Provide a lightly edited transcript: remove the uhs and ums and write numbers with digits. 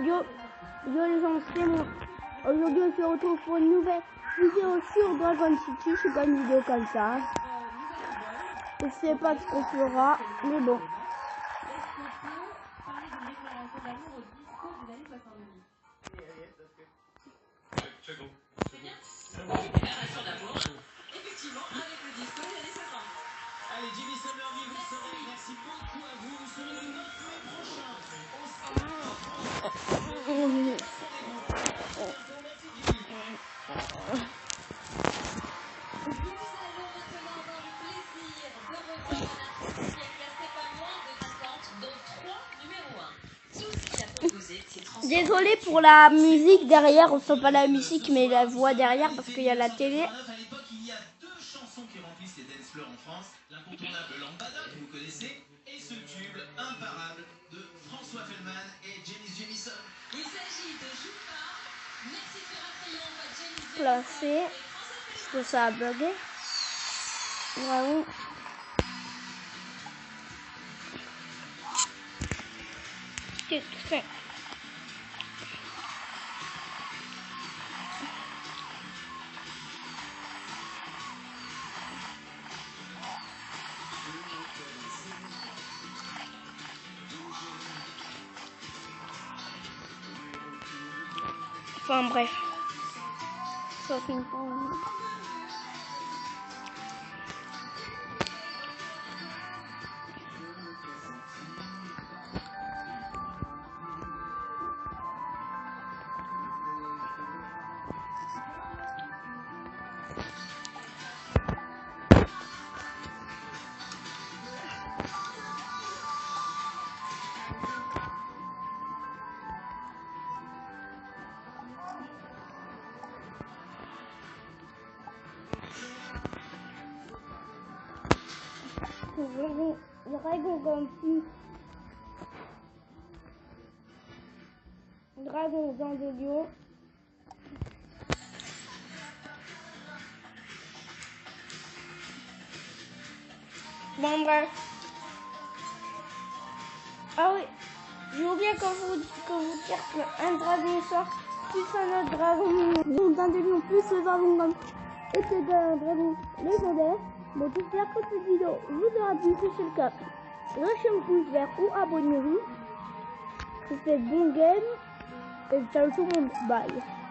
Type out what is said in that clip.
Yo les gens, c'est moi. Aujourd'hui on se retrouve pour une nouvelle vidéo sur Dragon City. Je fais pas une vidéo comme ça. Je sais pas ce qu'on fera, mais bon. Allez, Jimmy Somerville, vous le saurez. Merci beaucoup à vous. Nous serons le 9 mai prochain. Désolé pour la musique derrière, on sent pas la musique mais la voix derrière parce qu'il y a la télé. À l'époque, il y a deux chansons qui remplissent les dance floors en France. L'incontournable Lambada, que vous connaissez, et ce tube imparable de François Fellman et Janis Jamison. Il s'agit de Joupa. Merci de faire un triomphe à Janis Jamison. Placé. Est-ce que ça a bugué? Vraiment. Enfin bref. Ça fait une fois. Dragon dans le lion. Bon bref. Ah oui, j'ai oublié quand vous dire qu'un dragon sort plus un autre dragon dans des lions plus le dragon comme était un dragon légendaire. Bon, j'espère que cette vidéo vous aura plu. Si c'est le cas, lâchez un pouce vert ou abonnez-vous. C'était bon game et ciao tout le monde. Bye.